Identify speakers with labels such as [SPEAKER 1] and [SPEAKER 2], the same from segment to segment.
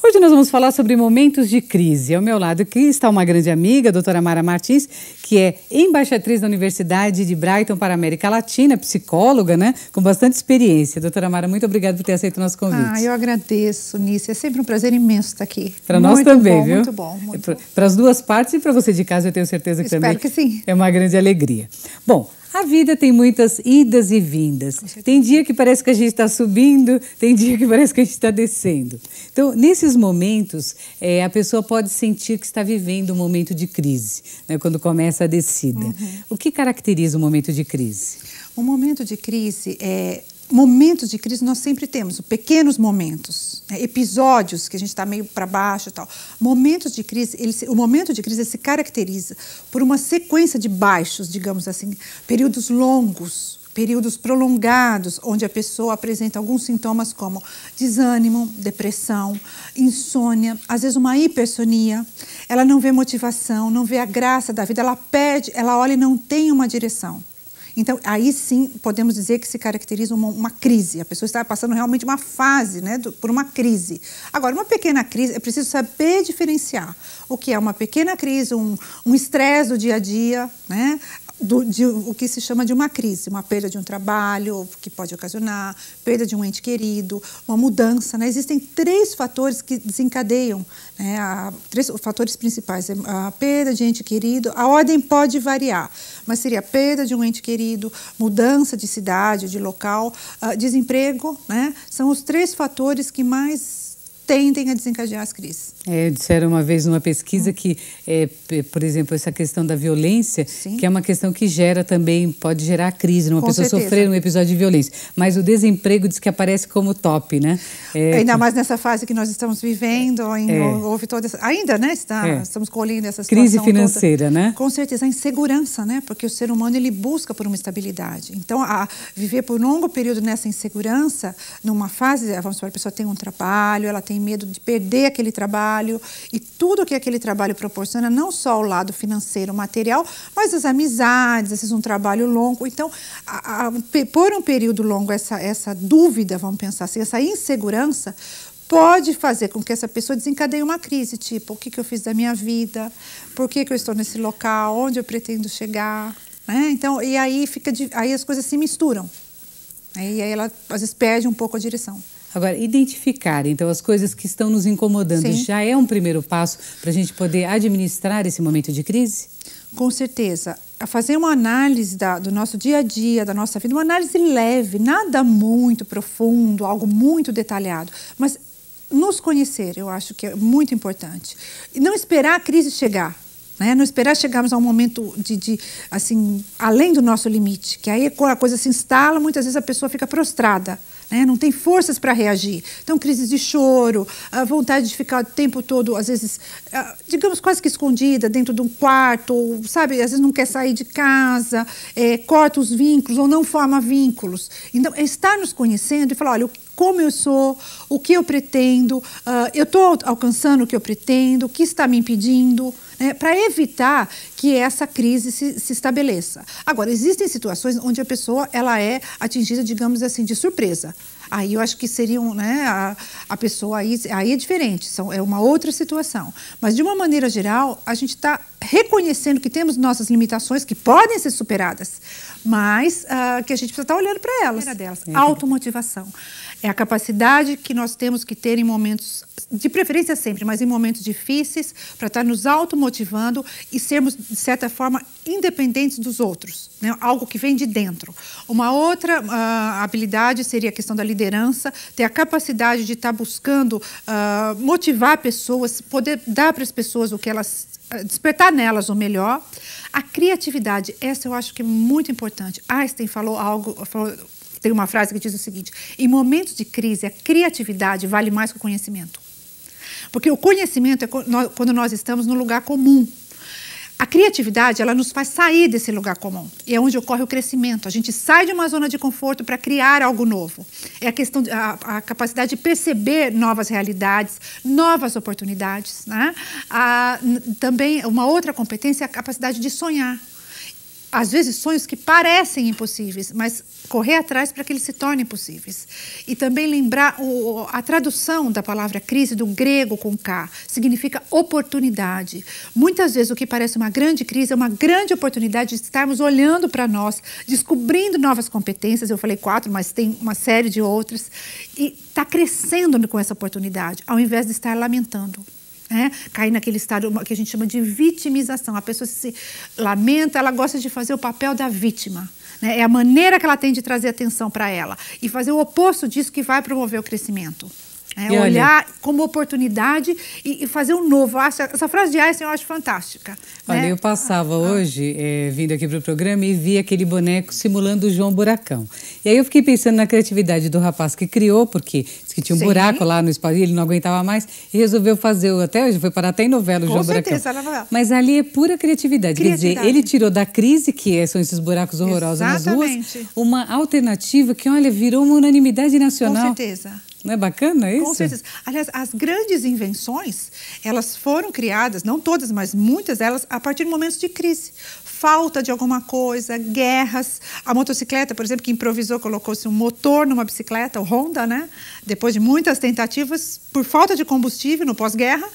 [SPEAKER 1] Hoje nós vamos falar sobre momentos de crise. Ao meu lado aqui está uma grande amiga, a doutora Mara Martins, que é embaixatriz da Universidade de Brighton para a América Latina, psicóloga, né? Com bastante experiência. Doutora Mara, muito obrigada por ter aceito o nosso convite.
[SPEAKER 2] Eu agradeço, Nícia. É sempre um prazer imenso estar aqui.
[SPEAKER 1] Para nós também,
[SPEAKER 2] bom,
[SPEAKER 1] viu?
[SPEAKER 2] Muito bom, muito bom.
[SPEAKER 1] Para as duas partes e para você de casa, eu tenho certeza que também
[SPEAKER 2] que sim.
[SPEAKER 1] É uma grande alegria. Bom, a vida tem muitas idas e vindas. Tem dia que parece que a gente está subindo, tem dia que parece que a gente está descendo. Então, nesses momentos, a pessoa pode sentir que está vivendo um momento de crise, né, quando começa a descida. O que caracteriza um momento de crise?
[SPEAKER 2] Um momento de crise Momentos de crise nós sempre temos, pequenos momentos, né, episódios que a gente está meio para baixo e tal. Momentos de crise, o momento de crise se caracteriza por uma sequência de baixos, digamos assim, períodos longos, períodos prolongados, onde a pessoa apresenta alguns sintomas como desânimo, depressão, insônia, às vezes uma hipersonia. Ela não vê motivação, não vê a graça da vida, ela perde, ela olha e não tem uma direção. Então, aí sim, podemos dizer que se caracteriza uma crise. A pessoa está passando realmente uma fase, né, por uma crise. Agora, uma pequena crise, é preciso saber diferenciar o que é uma pequena crise, um estresse do dia a dia, né, o que se chama de uma crise, uma perda de um trabalho, que pode ocasionar, perda de um ente querido, uma mudança, né? Existem três fatores que desencadeiam, né? Três fatores principais, a perda de ente querido, a ordem pode variar, mas seria a perda de um ente querido, mudança de cidade, de local, desemprego, né? São os três fatores que mais tendem a desencadear as crises.
[SPEAKER 1] Disseram uma vez numa pesquisa que, por exemplo, essa questão da violência,
[SPEAKER 2] Sim.
[SPEAKER 1] que é uma questão que gera também, pode gerar crise, uma
[SPEAKER 2] Com
[SPEAKER 1] pessoa
[SPEAKER 2] certeza.
[SPEAKER 1] sofrer um episódio de violência. Mas o desemprego diz que aparece como top, né?
[SPEAKER 2] Ainda mais nessa fase que nós estamos vivendo, houve toda essa, ainda, né? Estamos colhendo essa situação
[SPEAKER 1] crise financeira,
[SPEAKER 2] toda.
[SPEAKER 1] né?
[SPEAKER 2] Com certeza, a insegurança, né? Porque o ser humano, ele busca por uma estabilidade. Então, viver por um longo período nessa insegurança, numa fase, vamos supor, a pessoa tem um trabalho, ela tem medo de perder aquele trabalho, e tudo que aquele trabalho proporciona, não só o lado financeiro, material, mas as amizades, às vezes um trabalho longo. Então, por um período longo, essa dúvida, vamos pensar assim, essa insegurança, pode fazer com que essa pessoa desencadeie uma crise, tipo, o que eu fiz da minha vida, por que eu estou nesse local, onde eu pretendo chegar, né? Então, e aí, aí as coisas se misturam, né? E aí ela, às vezes, perde um pouco a direção.
[SPEAKER 1] Agora, identificar, então, as coisas que estão nos incomodando,
[SPEAKER 2] Sim.
[SPEAKER 1] já é um primeiro passo para a gente poder administrar esse momento de crise?
[SPEAKER 2] Com certeza. A fazer uma análise do nosso dia a dia, da nossa vida, uma análise leve, nada muito profundo, algo muito detalhado, mas nos conhecer, eu acho que é muito importante. E não esperar a crise chegar. Né? Não esperar chegarmos a um momento assim, além do nosso limite, que aí quando a coisa se instala, muitas vezes a pessoa fica prostrada, né? Não tem forças para reagir. Então, crises de choro, a vontade de ficar o tempo todo, às vezes, digamos, quase que escondida dentro de um quarto, ou, sabe, às vezes não quer sair de casa, corta os vínculos ou não forma vínculos. Então, é estar nos conhecendo e falar, olha, como eu sou, o que eu pretendo, eu estou alcançando o que eu pretendo, o que está me impedindo, né, para evitar que essa crise se estabeleça. Agora, existem situações onde a pessoa ela é atingida, digamos assim, de surpresa. Aí eu acho que seriam, né, a pessoa aí é diferente, é uma outra situação. Mas, de uma maneira geral, a gente está reconhecendo que temos nossas limitações, que podem ser superadas, mas que a gente precisa estar olhando para elas. Automotivação. É a capacidade que nós temos que ter em momentos, de preferência sempre, mas em momentos difíceis, para estar nos automotivando e sermos, de certa forma, independentes dos outros, né? Algo que vem de dentro. Uma outra habilidade seria a questão da liderança, ter a capacidade de estar buscando motivar pessoas, poder dar para as pessoas o que elas, despertar nelas o melhor. A criatividade, essa eu acho que é muito importante. Einstein falou algo... Tem uma frase que diz o seguinte: em momentos de crise, a criatividade vale mais que o conhecimento. Porque o conhecimento é quando nós estamos no lugar comum. A criatividade, ela nos faz sair desse lugar comum. E é onde ocorre o crescimento. A gente sai de uma zona de conforto para criar algo novo. É a questão, a capacidade de perceber novas realidades, novas oportunidades, né? Também, uma outra competência é a capacidade de sonhar. às vezes, sonhos que parecem impossíveis, mas correr atrás para que eles se tornem possíveis. E também lembrar a tradução da palavra crise, do grego com K, significa oportunidade. Muitas vezes o que parece uma grande crise é uma grande oportunidade de estarmos olhando para nós, descobrindo novas competências. Eu falei 4, mas tem uma série de outras. E está crescendo com essa oportunidade, ao invés de estar lamentando. Cair naquele estado que a gente chama de vitimização. A pessoa se lamenta, ela gosta de fazer o papel da vítima. É a maneira que ela tem de trazer atenção para ela. E fazer o oposto disso que vai promover o crescimento. Olhar como oportunidade e fazer um novo. Essa frase de Einstein eu acho fantástica.
[SPEAKER 1] Olha, eu passava hoje, vindo aqui para o programa, e vi aquele boneco simulando o João Buracão. E aí eu fiquei pensando na criatividade do rapaz que criou, porque disse que tinha um buraco lá no espaço, ele não aguentava mais, e resolveu fazer, até hoje, foi parar até em novela o João Buracão. Mas ali é pura criatividade. Quer dizer, ele tirou da crise, que são esses buracos horrorosos nas ruas, uma alternativa que, olha, virou uma unanimidade nacional.
[SPEAKER 2] Com certeza.
[SPEAKER 1] Não é bacana isso?
[SPEAKER 2] Com certeza. Aliás, as grandes invenções, elas foram criadas, não todas, mas muitas delas, a partir de momentos de crise. Falta de alguma coisa, guerras. A motocicleta, por exemplo, que improvisou, colocou-se um motor numa bicicleta, o Honda, né? Depois de muitas tentativas, por falta de combustível no pós-guerra.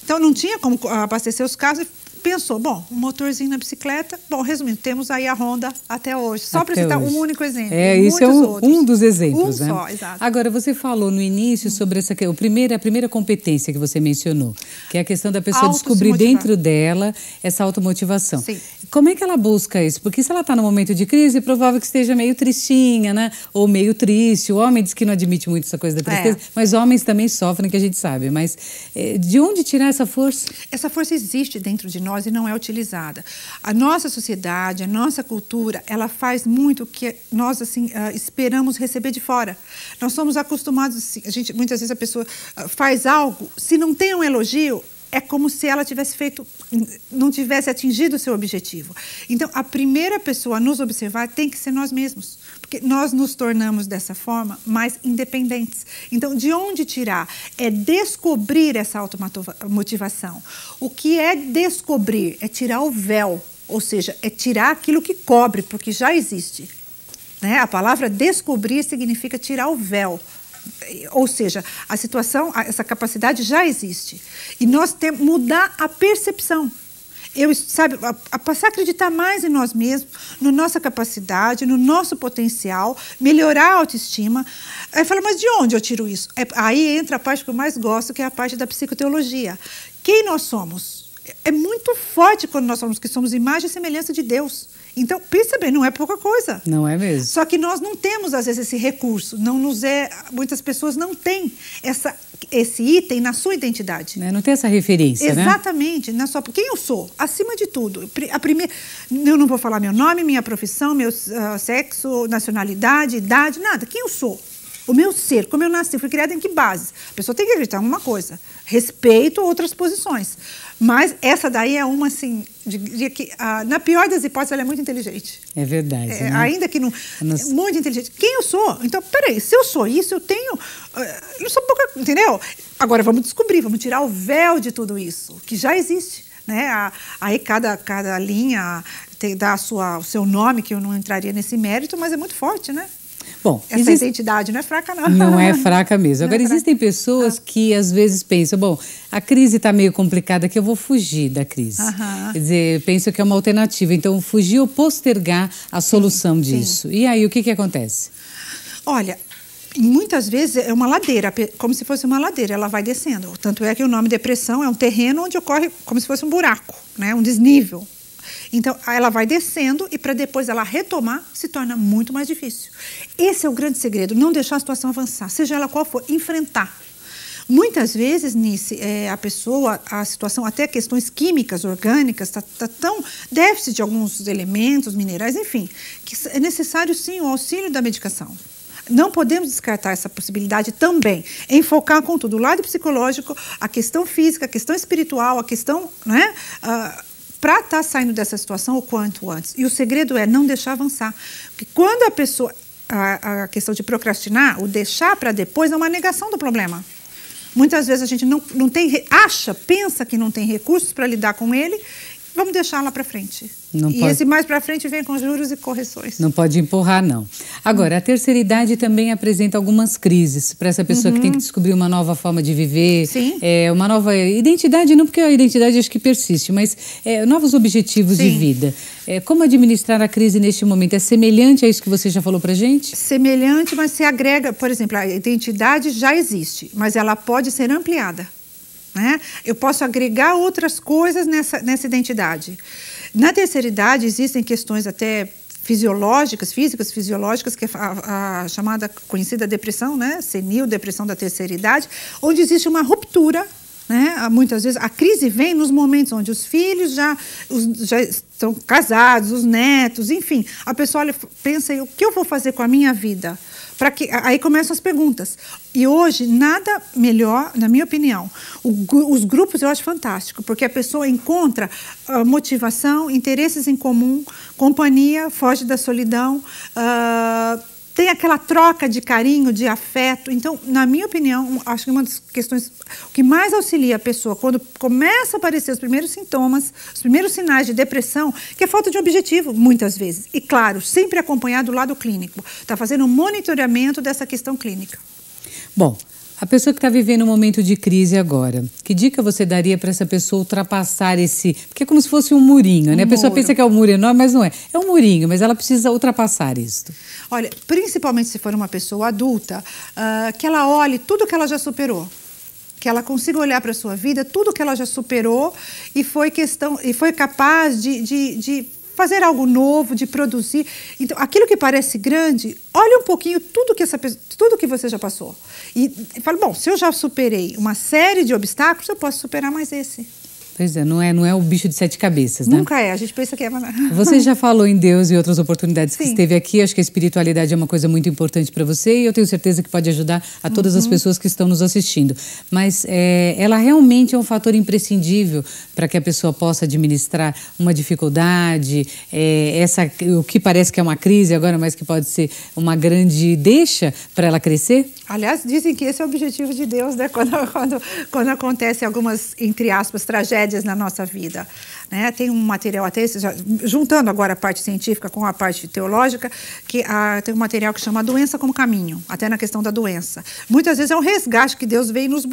[SPEAKER 2] Então, não tinha como abastecer os carros. Pensou, bom, um motorzinho na bicicleta. Bom, resumindo, temos aí a Honda até hoje. Só para citar um único exemplo.
[SPEAKER 1] Isso é um dos exemplos, né?
[SPEAKER 2] Só, exato.
[SPEAKER 1] Agora, você falou no início sobre a primeira competência que você mencionou, que é a questão da pessoa descobrir dentro dela essa automotivação.
[SPEAKER 2] Sim.
[SPEAKER 1] Como é que ela busca isso? Porque se ela está num momento de crise, é provável que esteja meio tristinha, né? Ou meio triste. O homem diz que não admite muito essa coisa da tristeza, mas homens também sofrem, que a gente sabe. Mas de onde tirar essa força?
[SPEAKER 2] Essa força existe dentro de nós e não é utilizada. A nossa sociedade, a nossa cultura, ela faz muito o que nós assim, esperamos receber de fora. Nós somos acostumados, assim, muitas vezes a pessoa faz algo, se não tem um elogio, é como se ela não tivesse atingido o seu objetivo. Então, a primeira pessoa a nos observar tem que ser nós mesmos, porque nós nos tornamos dessa forma mais independentes. Então, de onde tirar? É descobrir essa automotivação. O que é descobrir? É tirar o véu, ou seja, é tirar aquilo que cobre, porque já existe. A palavra descobrir significa tirar o véu. Ou seja, a situação, essa capacidade já existe. E nós temos que mudar a percepção. Passar a acreditar mais em nós mesmos, na nossa capacidade, no nosso potencial, melhorar a autoestima. Aí fala, mas de onde eu tiro isso? Aí entra a parte que eu mais gosto, que é a parte da psicoteologia. Quem nós somos? É muito forte quando nós falamos que somos imagem e semelhança de Deus. Então, pensa bem, não é pouca coisa.
[SPEAKER 1] Não é mesmo.
[SPEAKER 2] Só que nós não temos, às vezes, esse recurso. Muitas pessoas não têm esse item na sua identidade.
[SPEAKER 1] Não tem essa referência,
[SPEAKER 2] exatamente, né? Quem eu sou, acima de tudo. Eu não vou falar meu nome, minha profissão, meu sexo, nacionalidade, idade, nada. Quem eu sou? O meu ser, como eu nasci, fui criada em que base? A pessoa tem que acreditar em alguma coisa. Respeito outras posições. Mas essa daí é uma, assim, que na pior das hipóteses, ela é muito inteligente.
[SPEAKER 1] É verdade. Né?
[SPEAKER 2] Ainda que não... Muito inteligente. Quem eu sou? Então, peraí, se eu sou isso, eu tenho... Eu não sou pouca... Entendeu? Agora, vamos descobrir, vamos tirar o véu de tudo isso, que já existe. Né? Aí cada linha dá o seu nome, que eu não entraria nesse mérito, mas é muito forte, né?
[SPEAKER 1] Bom,
[SPEAKER 2] essa identidade não é fraca, não.
[SPEAKER 1] Não é fraca mesmo. Agora, existem pessoas que às vezes pensam, bom, a crise está meio complicada, que eu vou fugir da crise. Quer dizer, penso que é uma alternativa. Então, fugir ou postergar a solução disso. E aí, o que acontece?
[SPEAKER 2] Olha, muitas vezes é uma ladeira, como se fosse uma ladeira, ela vai descendo. Tanto é que o nome depressão é um terreno onde ocorre como se fosse um buraco, né? Um desnível. Então, ela vai descendo e para depois ela retomar, se torna muito mais difícil. Esse é o grande segredo, não deixar a situação avançar, seja ela qual for, enfrentar. Muitas vezes, Nice, a situação, até questões químicas, orgânicas, está tão déficit de alguns elementos, minerais, enfim, que é necessário, sim, o auxílio da medicação. Não podemos descartar essa possibilidade também, enfocar com tudo, o lado psicológico, a questão física, a questão espiritual, a questão, né, para estar saindo dessa situação o quanto antes. E o segredo é não deixar avançar. Porque quando a pessoa, a questão de procrastinar, o deixar para depois é uma negação do problema. Muitas vezes a gente não tem, pensa que não tem recursos para lidar com ele vamos deixar lá para frente. Esse mais para frente vem com juros e correções.
[SPEAKER 1] Não pode empurrar, não. Agora, a terceira idade também apresenta algumas crises para essa pessoa que tem que descobrir uma nova forma de viver, uma nova identidade, não porque a identidade acho que persiste, mas novos objetivos de vida. Como administrar a crise neste momento? É semelhante a isso que você já falou para gente?
[SPEAKER 2] Semelhante, mas se agrega, por exemplo, a identidade já existe, mas ela pode ser ampliada. Né? Eu posso agregar outras coisas nessa identidade. Na terceira idade existem questões até físicas fisiológicas, que é a chamada, conhecida depressão, né? Senil, depressão da terceira idade, onde existe uma ruptura. Né? Muitas vezes a crise vem nos momentos onde os filhos já estão casados, os netos, enfim. A pessoa olha, pensa, o que eu vou fazer com a minha vida? Aí começam as perguntas. E hoje, nada melhor, na minha opinião, os grupos eu acho fantástico, porque a pessoa encontra motivação, interesses em comum, companhia, foge da solidão, tem aquela troca de carinho, de afeto. Então, na minha opinião, acho que uma das questões que mais auxilia a pessoa quando começa a aparecer os primeiros sintomas, os primeiros sinais de depressão, que é falta de objetivo, muitas vezes. E, claro, sempre acompanhado do lado clínico. Está fazendo um monitoramento dessa questão clínica.
[SPEAKER 1] Bom, a pessoa que está vivendo um momento de crise agora, que dica você daria para essa pessoa ultrapassar esse... Porque é como se fosse um murinho, né? A pessoa pensa que é um muro enorme, mas não é. É um murinho, mas ela precisa ultrapassar isso.
[SPEAKER 2] Olha, principalmente se for uma pessoa adulta, que ela olhe tudo que ela já superou. Que ela consiga olhar para a sua vida, tudo que ela já superou e foi capaz de fazer algo novo, de produzir. Então, aquilo que parece grande, olha um pouquinho tudo que você já passou. E fala, bom, se eu já superei uma série de obstáculos, eu posso superar mais esse.
[SPEAKER 1] Pois é, não é o bicho de 7 cabeças, né?
[SPEAKER 2] Nunca é, a gente pensa que é.
[SPEAKER 1] Você já falou em Deus e outras oportunidades que esteve aqui. Acho que a espiritualidade é uma coisa muito importante para você e eu tenho certeza que pode ajudar a todas as pessoas que estão nos assistindo. Mas ela realmente é um fator imprescindível para que a pessoa possa administrar uma dificuldade, o que parece que é uma crise agora, mas que pode ser uma grande deixa para ela crescer?
[SPEAKER 2] Aliás, dizem que esse é o objetivo de Deus, né? Quando acontecem algumas, entre aspas, tragédias na nossa vida. Né? Tem um material, até juntando agora a parte científica com a parte teológica, que tem um material que chama Doença como Caminho, até na questão da doença. Muitas vezes é um resgate que Deus vem nos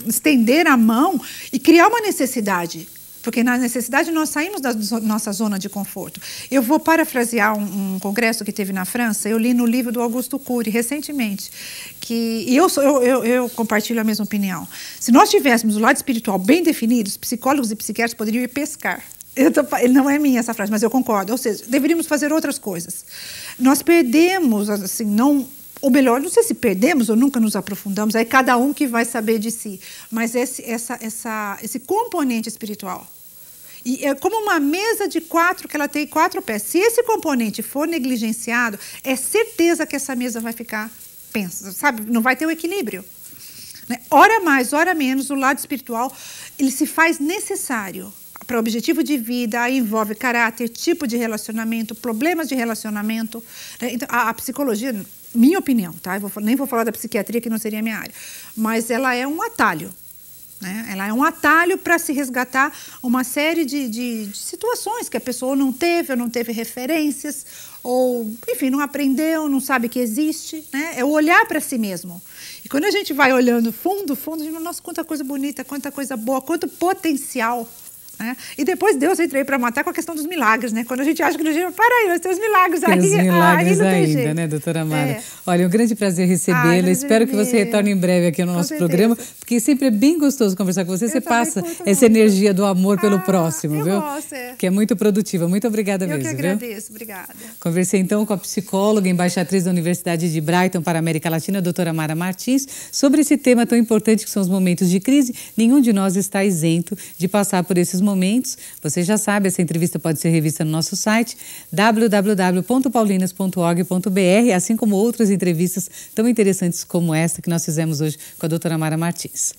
[SPEAKER 2] estender a mão e criar uma necessidade. Porque na necessidade nós saímos da nossa zona de conforto. Eu vou parafrasear um congresso que teve na França, eu li no livro do Augusto Cury, recentemente, e eu compartilho a mesma opinião. Se nós tivéssemos o lado espiritual bem definido, os psicólogos e psiquiatras poderiam ir pescar. Não é minha essa frase, mas eu concordo. Ou seja, deveríamos fazer outras coisas. Nós perdemos, assim, ou melhor, não sei se perdemos ou nunca nos aprofundamos, aí cada um que vai saber de si. Mas esse componente espiritual. E é como uma mesa de 4, que ela tem 4 pés. Se esse componente for negligenciado, é certeza que essa mesa vai ficar, sabe, não vai ter o equilíbrio. Né? Ora mais, ora menos, o lado espiritual, ele se faz necessário. Para o objetivo de vida, aí envolve caráter, tipo de relacionamento, problemas de relacionamento. Né? Então, a psicologia, minha opinião, tá? Nem vou falar da psiquiatria, que não seria a minha área, mas ela é um atalho. Né? Ela é um atalho para se resgatar uma série de situações que a pessoa não teve referências, ou, enfim, não aprendeu, não sabe que existe. Né? É o olhar para si mesmo. E quando a gente vai olhando fundo, a gente fala, nossa, quanta coisa bonita, quanta coisa boa, quanto potencial. Né? E depois Deus entra aí para matar com a questão dos milagres, né? Quando a gente acha que no dia, para aí, nós temos milagres aí.
[SPEAKER 1] Tem os milagres
[SPEAKER 2] aí
[SPEAKER 1] ainda,
[SPEAKER 2] jeito.
[SPEAKER 1] Né, doutora Mara? Olha, é um grande prazer recebê-la. Espero que você retorne em breve aqui no nosso programa, porque sempre é bem gostoso conversar com você. Você passa essa energia do amor pelo próximo, viu?
[SPEAKER 2] Gosto,
[SPEAKER 1] que é muito produtiva. Muito obrigada mesmo.
[SPEAKER 2] Eu que agradeço, obrigada.
[SPEAKER 1] Conversei então com a psicóloga, embaixatriz da Universidade de Brighton para a América Latina, doutora Mara Martins, sobre esse tema tão importante que são os momentos de crise. Nenhum de nós está isento de passar por esses momentos. Você já sabe, essa entrevista pode ser revista no nosso site www.paulinas.org.br, assim como outras entrevistas tão interessantes como esta que nós fizemos hoje com a doutora Mara Martins.